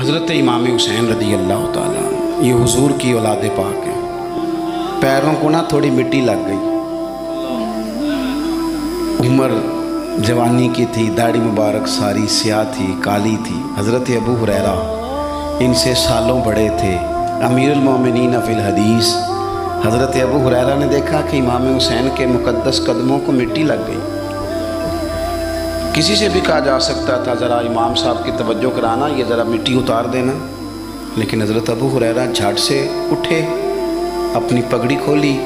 حضرت امام حسین رضی اللہ تعالیٰ یہ حضور کی اولاد پاک ہیں. پیروں کو تھوڑی مٹی لگ گئی. عمر جوانی کی تھی، داڑھی مبارک ساری سیاہ تھی، کالی تھی. حضرت ابو ہریرہ ان سے سالوں بڑے تھے، امیر المومنین فی الحدیث. حضرت ابو ہریرہ نے دیکھا کہ امام حسین کے مقدس قدموں کو مٹی لگ گئی. کسی سے بھی کہا جا سکتا تھا ذرا امام صاحب کی توجہ کرانا، یہ ذرا مٹی اتار دینا، لیکن حضرت ابو ہریرہ جھٹ سے اٹھے، اپنی پگڑی کھولی،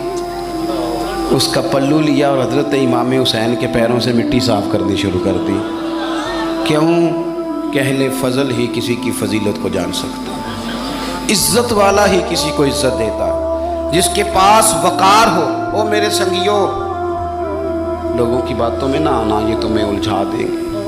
اس کا پلو لیا اور حضرت امام حسین کے پیروں سے مٹی صاف کرنی شروع کر دی. کیوں کہ اہل فضل ہی کسی کی فضیلت کو جان سکتا، عزت والا ہی کسی کو عزت دیتا. جس کے پاس وقار ہو، وہ میرے سنگیوں لوگوں کی باتوں میں نہ آنا، یہ تمہیں الجھا دیں گے،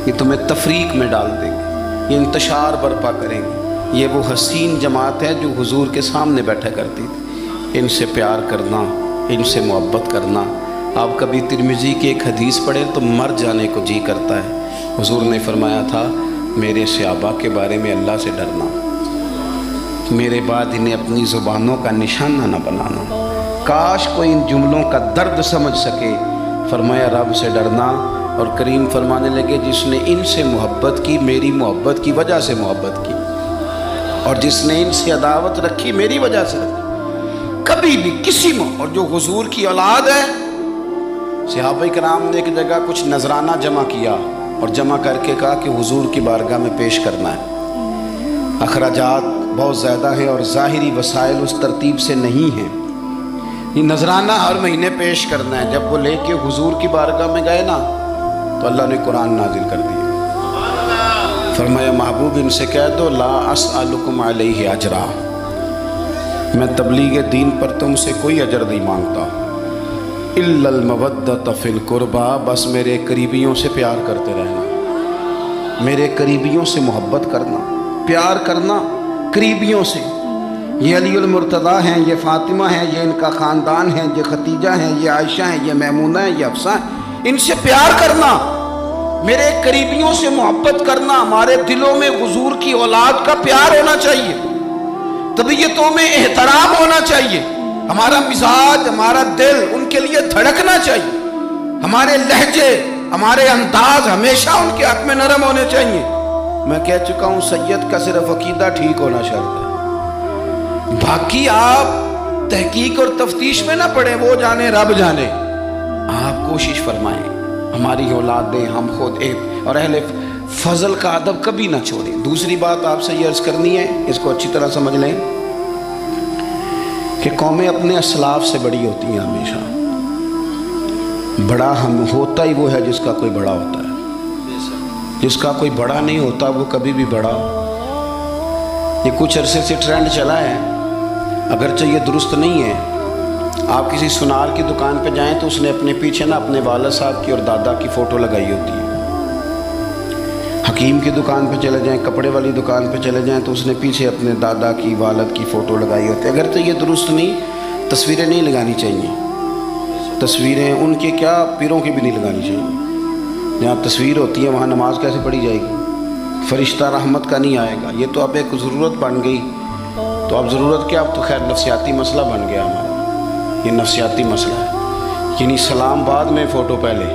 یہ تمہیں تفریق میں ڈال دیں گے، یہ انتشار برپا کریں گے. یہ وہ حسین جماعت ہے جو حضور کے سامنے بیٹھا کرتی تھی. ان سے پیار کرنا، ان سے محبت کرنا. آپ کبھی ترمذی کی ایک حدیث پڑھیں تو مر جانے کو جی کرتا ہے. حضور نے فرمایا تھا میرے صحابہ کے بارے میں اللہ سے ڈرنا، میرے بعد انہیں اپنی زبانوں کا نشانہ نہ بنانا. کاش کوئی ان جملوں کا درد سمجھ سکے. فرمایا رب سے ڈرنا، اور کریم فرمانے لگے جس نے ان سے محبت کی میری محبت کی وجہ سے محبت کی، اور جس نے ان سے عداوت رکھی میری وجہ سے رکھی. کبھی بھی کسی اور جو حضور کی اولاد ہے، صحابہ کرام نے ایک جگہ کچھ نذرانہ جمع کیا اور جمع کر کے کہا کہ حضور کی بارگاہ میں پیش کرنا ہے. اخراجات بہت زیادہ ہیں اور ظاہری وسائل اس ترتیب سے نہیں ہیں. یہ نذرانہ ہر مہینے پیش کرنا ہے. جب وہ لے کے حضور کی بارگاہ میں گئے نا تو اللہ نے قرآن نازل کر دیا. فرمایا محبوب ان سے کہہ دو لا اسألکم علیہ اجرا، میں تبلیغ دین پر تم سے کوئی اجر نہیں مانگتا. الا المودۃ فی القربى، بس میرے قریبیوں سے پیار کرتے رہنا، میرے قریبیوں سے محبت کرنا، پیار کرنا قریبیوں سے. یہ علی المرتضیٰ ہیں، یہ فاطمہ ہیں، یہ ان کا خاندان ہے، یہ ختیجہ ہیں، یہ عائشہ ہیں، یہ میمونہ ہیں، یہ حفصہ ہیں. ان سے پیار کرنا، میرے قریبیوں سے محبت کرنا. ہمارے دلوں میں حضور کی اولاد کا پیار ہونا چاہیے، طبیعتوں میں احترام ہونا چاہیے. ہمارا مزاج، ہمارا دل ان کے لیے دھڑکنا چاہیے. ہمارے لہجے، ہمارے انداز ہمیشہ ان کے حق میں نرم ہونے چاہیے. میں کہہ چکا ہوں سید کا صرف عقیدہ ٹھیک ہونا شرط ہے، باقی آپ تحقیق اور تفتیش میں نہ پڑیں، وہ جانے رب جانے. آپ کوشش فرمائیں ہماری اولادیں، ہم خود اور اہل فضل کا ادب کبھی نہ چھوڑیں. دوسری بات آپ سے یہ عرض کرنی ہے، اس کو اچھی طرح سمجھ لیں کہ قومیں اپنے اسلاف سے بڑی ہوتی ہیں. ہمیشہ بڑا ہم ہوتا ہی وہ ہے جس کا کوئی بڑا ہوتا ہے، جس کا کوئی بڑا نہیں ہوتا وہ کبھی بھی بڑا. یہ کچھ عرصے سے ٹرینڈ چلا ہے، اگرچہ یہ درست نہیں ہے. آپ کسی سنار کی دکان پہ جائیں تو اس نے اپنے پیچھے نا اپنے والد صاحب کی اور دادا کی فوٹو لگائی ہوتی ہے. حکیم کی دکان پہ چلے جائیں، کپڑے والی دکان پہ چلے جائیں تو اس نے پیچھے اپنے دادا کی، والد کی فوٹو لگائی ہوتی ہے. اگرچہ یہ درست نہیں، تصویریں نہیں لگانی چاہیے. تصویریں ان کے کیا پیروں کی بھی نہیں لگانی چاہیے. جہاں تصویر ہوتی ہے وہاں نماز کیسے پڑھی جائے گی؟ فرشتہ رحمت کا نہیں آئے گا. یہ تو اب ایک ضرورت بن گئی. تو اب ضرورت کیا، اب تو خیر نفسیاتی مسئلہ بن گیا ہمارا. یہ نفسیاتی مسئلہ ہے، یعنی سلام بعد میں فوٹو پہلے.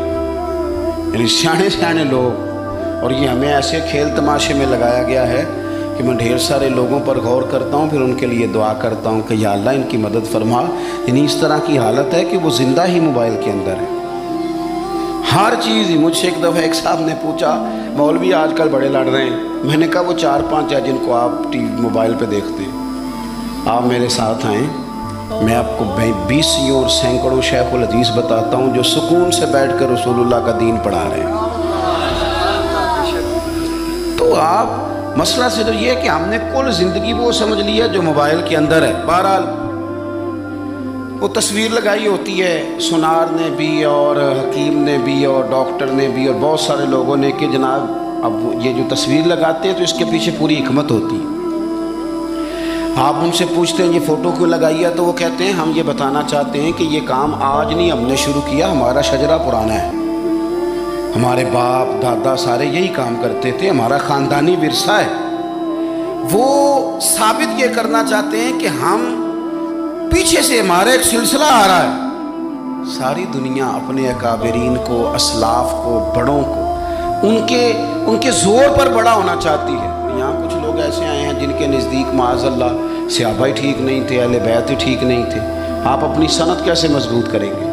یعنی سیانے لوگ، اور یہ ہمیں ایسے کھیل تماشے میں لگایا گیا ہے کہ میں ڈھیر سارے لوگوں پر غور کرتا ہوں، پھر ان کے لیے دعا کرتا ہوں کہ یا اللہ ان کی مدد فرما. یعنی اس طرح کی حالت ہے کہ وہ زندہ ہی موبائل کے اندر ہے، ہر چیز ہی. مجھ سے ایک دفعہ ایک صاحب نے پوچھا مولوی آج کل بڑے لڑ رہے ہیں. میں نے کہا وہ 4-5 ہے جن کو آپ موبائل پہ دیکھتے ہیں. آپ میرے ساتھ آئیں، میں آپ کو 20 اور سینکڑوں شیخ الحدیث بتاتا ہوں جو سکون سے بیٹھ کر رسول اللہ کا دین پڑھا رہے ہیں. تو آپ مسئلہ صرف یہ ہے کہ ہم نے کل زندگی وہ سمجھ لی ہے جو موبائل کے اندر ہے. بہرحال وہ تصویر لگائی ہوتی ہے سنار نے بھی اور حکیم نے بھی اور ڈاکٹر نے بھی اور بہت سارے لوگوں نے کہ جناب اب یہ جو تصویر لگاتے ہیں تو اس کے پیچھے پوری حکمت ہوتی ہے. آپ ان سے پوچھتے ہیں یہ فوٹو کیوں لگائی ہے تو وہ کہتے ہیں ہم یہ بتانا چاہتے ہیں کہ یہ کام آج نہیں ہم نے شروع کیا، ہمارا شجرہ پرانا ہے، ہمارے باپ دادا سارے یہی کام کرتے تھے، ہمارا خاندانی ورثہ ہے. وہ ثابت یہ کرنا چاہتے ہیں کہ ہم پیچھے سے ہمارا ایک سلسلہ آ رہا ہے. ساری دنیا اپنے اکابرین کو، اسلاف کو، بڑوں کو ان کے زور پر بڑا ہونا چاہتی ہے. یہاں کچھ لوگ ایسے آئے ہیں جن کے نزدیک معاذ اللہ صحابہ ہی ٹھیک نہیں تھے، اہل بیت ہی ٹھیک نہیں تھے. آپ اپنی سند کیسے مضبوط کریں گے؟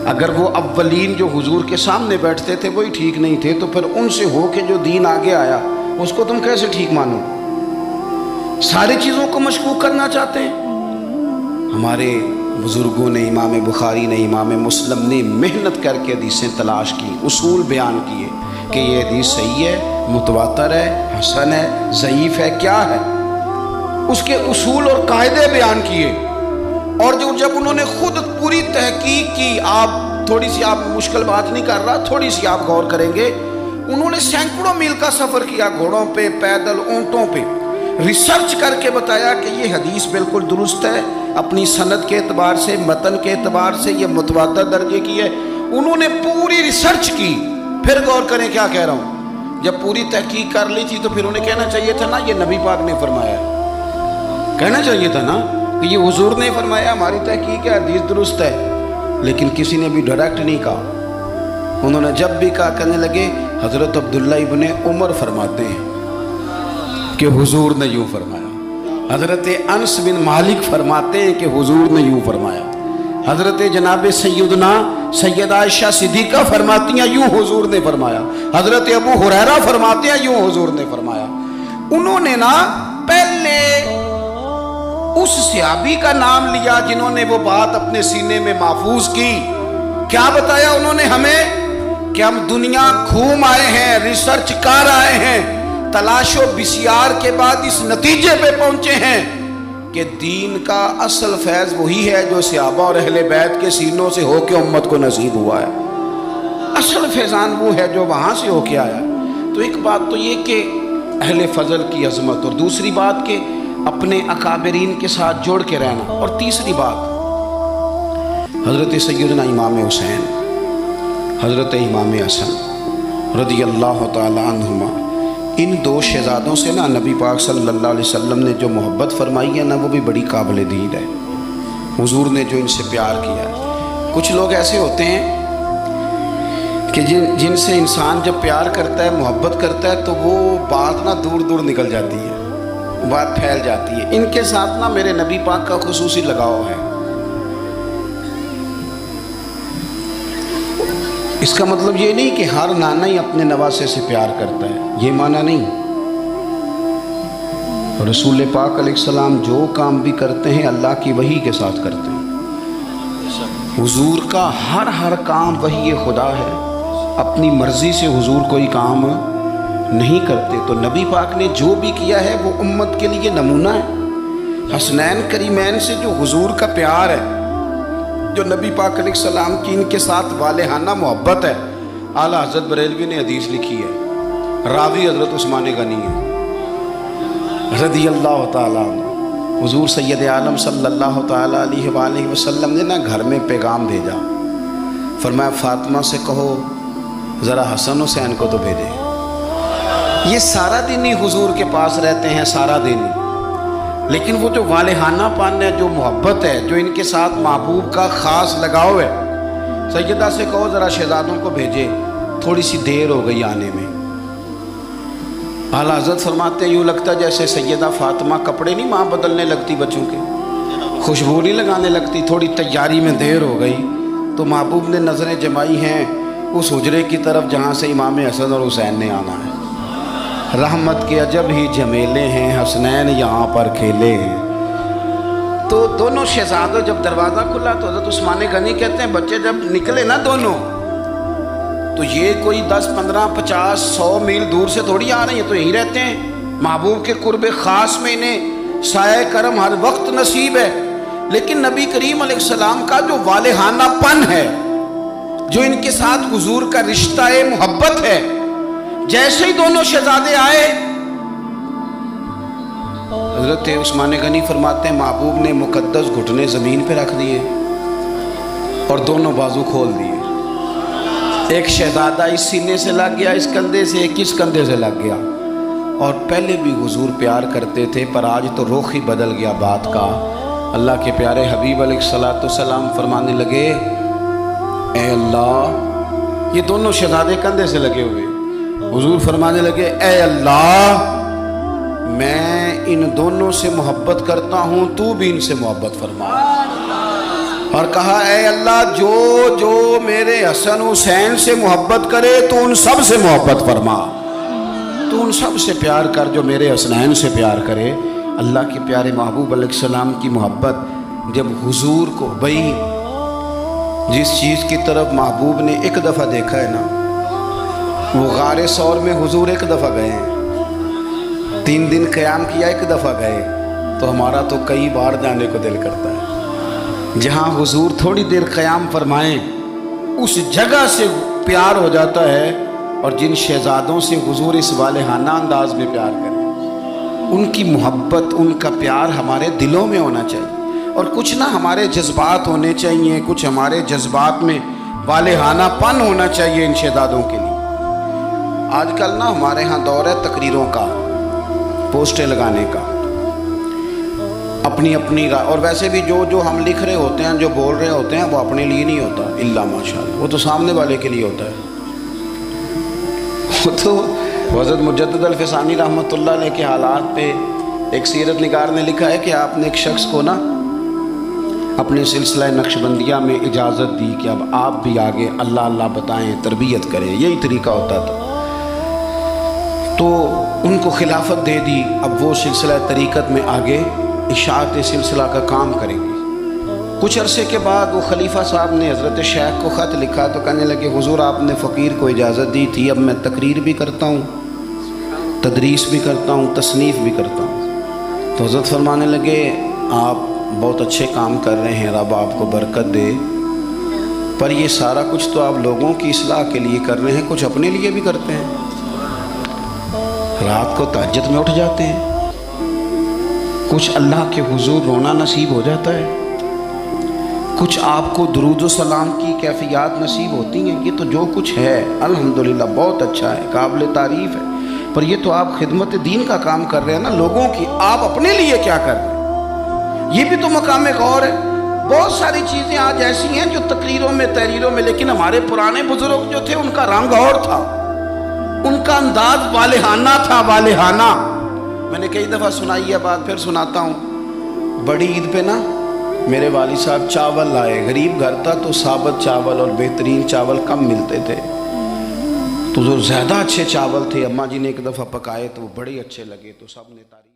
اگر وہ اولین جو حضور کے سامنے بیٹھتے تھے وہی ٹھیک نہیں تھے تو پھر ان سے ہو کے جو دین آگے آیا اس کو تم کیسے ٹھیک مانو؟ ساری چیزوں کو مشکوک کرنا چاہتے ہیں. ہمارے بزرگوں نے، امام بخاری نے، امام مسلم نے محنت کر کے حدیثیں تلاش کی، اصول بیان کیے کہ یہ حدیث صحیح ہے، متواتر ہے، حسن ہے، ضعیف ہے، کیا ہے. اس کے اصول اور قاعدے بیان کیے. اور جب انہوں نے خود پوری تحقیق کی، آپ تھوڑی سی، آپ مشکل بات نہیں کر رہا، تھوڑی سی آپ غور کریں گے، انہوں نے سینکڑوں میل کا سفر کیا، گھوڑوں پہ، پیدل، اونٹوں پہ، ریسرچ کر کے بتایا کہ یہ حدیث بالکل درست ہے، اپنی سند کے اعتبار سے، متن کے اعتبار سے یہ متواتر درجے کی ہے. انہوں نے پوری ریسرچ کی. پھر غور کریں کیا کہہ رہا ہوں. جب پوری تحقیق کر لی تھی تو پھر انہیں کہنا چاہیے تھا نا یہ نبی پاک نے فرمایا ہے، کہنا چاہیے تھا نا کہ یہ حضور نے فرمایا، ہماری تحقیق ہے، حدیث درست ہے. لیکن کسی نے بھی ڈائریکٹ نہیں کہا. انہوں نے جب بھی کہا کہنے لگے حضرت عبداللہ ابن عمر فرماتے ہیں کہ حضور نے یوں فرمایا. حضرت انس بن مالک فرماتے ہیں کہ حضور نے یوں فرمایا. حضرت جناب سیدہ عائشہ صدیقہ فرماتی ہیں یوں حضور نے فرمایا. حضرت ابو ہریرہ فرماتے ہیں یوں حضور نے فرمایا. انہوں نے نا پہلے اس صحابی کا نام لیا جنہوں نے وہ بات اپنے سینے میں محفوظ کی. کیا بتایا انہوں نے ہمیں کہ ہم دنیا گھوم آئے ہیں، ریسرچ کر آئے ہیں، تلاش و بسیار کے بعد اس نتیجے پہ پہنچے ہیں کہ دین کا اصل فیض وہی ہے جو صحابہ اور اہل بیت کے سینوں سے ہو کے امت کو نصیب ہوا ہے. اصل فیضان وہ ہے جو وہاں سے ہو کے آیا. تو ایک بات تو یہ کہ اہل فضل کی عظمت، اور دوسری بات کہ اپنے اکابرین کے ساتھ جوڑ کے رہنا، اور تیسری بات حضرت سیدنا امام حسین، حضرت امام حسن رضی اللہ تعالی عنہما، ان دو شہزادوں سے نا نبی پاک صلی اللہ علیہ وسلم نے جو محبت فرمائی ہے نا وہ بھی بڑی قابل دید ہے. حضور نے جو ان سے پیار کیا ہے. کچھ لوگ ایسے ہوتے ہیں کہ جن سے انسان جب پیار کرتا ہے، محبت کرتا ہے تو وہ بات نا دور دور نکل جاتی ہے، بات پھیل جاتی ہے. ان کے ساتھ نا میرے نبی پاک کا خصوصی لگاؤ ہے. اس کا مطلب یہ نہیں کہ ہر نانا ہی اپنے نواسے سے پیار کرتا ہے، یہ معنی نہیں. رسول پاک علیہ السلام جو کام بھی کرتے ہیں اللہ کی وحی کے ساتھ کرتے ہیں. حضور کا ہر کام وحی خدا ہے. اپنی مرضی سے حضور کوئی کام نہیں کرتے. تو نبی پاک نے جو بھی کیا ہے وہ امت کے لیے نمونہ ہے. حسنین کریمین سے جو حضور کا پیار ہے، جو نبی پاک علیہ السلام کی ان کے ساتھ والہانہ محبت ہے. اعلیٰ حضرت بریلوی نے حدیث لکھی ہے، راوی حضرت عثمان غنی ہے رضی اللہ تعالیٰ عنہ. حضور سید عالم صلی اللہ تعالیٰ علیہ وآلہ وسلم نے نا گھر میں پیغام بھیجا. فرمایا فاطمہ سے کہو ذرا حسن حسین کو تو بھیجے. یہ سارا دن ہی حضور کے پاس رہتے ہیں، سارا دن. لیکن وہ جو والہانہ پن ہے، جو محبت ہے، جو ان کے ساتھ محبوب کا خاص لگاؤ ہے، سیدہ سے کہو ذرا شہزادوں کو بھیجے، تھوڑی سی دیر ہو گئی آنے میں. اعلیٰ حضرت فرماتے ہیں یوں لگتا جیسے سیدہ فاطمہ کپڑے نہیں ماں بدلنے لگتی بچوں کے، خوشبو نہیں لگانے لگتی، تھوڑی تیاری میں دیر ہو گئی تو محبوب نے نظریں جمائی ہیں اس حجرے کی طرف جہاں سے امام حسن اور حسین نے آنا ہے. رحمت کے عجب ہی جھمیلے ہیں، حسنین یہاں پر کھیلے ہیں. تو دونوں شہزادوں جب دروازہ کھلا تو حضرت عثمان غنی کہتے ہیں بچے جب نکلے نا دونوں تو یہ کوئی 10 15 50 100 میل دور سے تھوڑی آ رہے ہیں، تو یہیں رہتے ہیں. محبوب کے قرب خاص میں انہیں سایہ کرم ہر وقت نصیب ہے. لیکن نبی کریم علیہ السلام کا جو والہانہ پن ہے، جو ان کے ساتھ حضور کا رشتہ محبت ہے، جیسے ہی دونوں شہزادے آئے حضرت عثمان غنی فرماتے ہیں محبوب نے مقدس گھٹنے زمین پہ رکھ دیے اور دونوں بازو کھول دیے. ایک شہزادہ اس سینے سے لگ گیا اس کندھے سے، ایک اس کندھے سے لگ گیا. اور پہلے بھی حضور پیار کرتے تھے، پر آج تو رخ ہی بدل گیا بات کا۔ اللہ کے پیارے حبیب علیہ السلام فرمانے لگے، اے اللہ، یہ دونوں شہزادے کندھے سے لگے ہوئے، حضور فرمانے لگے، اے اللہ، میں ان دونوں سے محبت کرتا ہوں، تو بھی ان سے محبت فرما۔ اور کہا، اے اللہ، جو جو میرے حسن حسین سے محبت کرے تو ان سب سے محبت فرما، تو ان سب سے پیار کر جو میرے حسنین سے پیار کرے۔ اللہ کے پیارے محبوب علیہ السلام کی محبت جب حضور کو بھئی جس چیز کی طرف محبوب نے ایک دفعہ دیکھا ہے نا، وہ غار ثور میں حضور ایک دفعہ گئے ہیں، 3 دن قیام کیا، ایک دفعہ گئے، تو ہمارا تو کئی بار جانے کو دل کرتا ہے۔ جہاں حضور تھوڑی دیر قیام فرمائیں اس جگہ سے پیار ہو جاتا ہے، اور جن شہزادوں سے حضور اس والہانہ انداز میں پیار کریں، ان کی محبت، ان کا پیار ہمارے دلوں میں ہونا چاہیے، اور کچھ نہ ہمارے جذبات ہونے چاہیے، کچھ ہمارے جذبات میں والہانہ پن ہونا چاہیے ان شہزادوں کے لیے۔ آج کل نا ہمارے ہاں دور ہے تقریروں کا، پوسٹیں لگانے کا، اپنی اور ویسے بھی جو ہم لکھ رہے ہوتے ہیں، جو بول رہے ہوتے ہیں، وہ اپنے لیے نہیں ہوتا، الا ماشاءاللہ، وہ تو سامنے والے کے لیے ہوتا ہے۔ وہ تو حضرت مجدد الفسانی رحمۃ اللہ علیہ کے حالات پہ ایک سیرت نگار نے لکھا ہے کہ آپ نے ایک شخص کو نا اپنے سلسلہ نقشبندیہ میں اجازت دی کہ اب آپ بھی آگے اللہ اللہ بتائیں، تربیت کریں، یہی طریقہ ہوتا تھا، تو ان کو خلافت دے دی، اب وہ سلسلہ طریقت میں آگے اشاعت سلسلہ کا کام کریں گے۔ کچھ عرصے کے بعد وہ خلیفہ صاحب نے حضرت شیخ کو خط لکھا تو کہنے لگے، حضور آپ نے فقیر کو اجازت دی تھی، اب میں تقریر بھی کرتا ہوں، تدریس بھی کرتا ہوں، تصنیف بھی کرتا ہوں۔ تو حضرت فرمانے لگے، آپ بہت اچھے کام کر رہے ہیں، رب آپ کو برکت دے، پر یہ سارا کچھ تو آپ لوگوں کی اصلاح کے لیے کر رہے ہیں، کچھ اپنے لیے بھی کرتے ہیں، رات کو تہجد میں اٹھ جاتے ہیں، کچھ اللہ کے حضور رونا نصیب ہو جاتا ہے، کچھ آپ کو درود و سلام کی کیفیات نصیب ہوتی ہیں، یہ تو جو کچھ ہے الحمدللہ بہت اچھا ہے، قابل تعریف ہے، پر یہ تو آپ خدمت دین کا کام کر رہے ہیں نا، لوگوں کی، آپ اپنے لیے کیا کر رہے ہیں؟ یہ بھی تو مقام غور ہے۔ بہت ساری چیزیں آج ایسی ہیں جو تقریروں میں، تحریروں میں، لیکن ہمارے پرانے بزرگ جو تھے ان کا رنگ اور تھا، ان کا انداز والہانہ تھا، والہانہ۔ میں نے کئی دفعہ سنائی ہے بات، پھر سناتا ہوں۔ بڑی عید پہ نا میرے والد صاحب چاول لائے، غریب گھر تھا تو ثابت چاول اور بہترین چاول کم ملتے تھے، تو جو زیادہ اچھے چاول تھے اماں جی نے ایک دفعہ پکائے تو وہ بڑے اچھے لگے، تو سب نے تعریف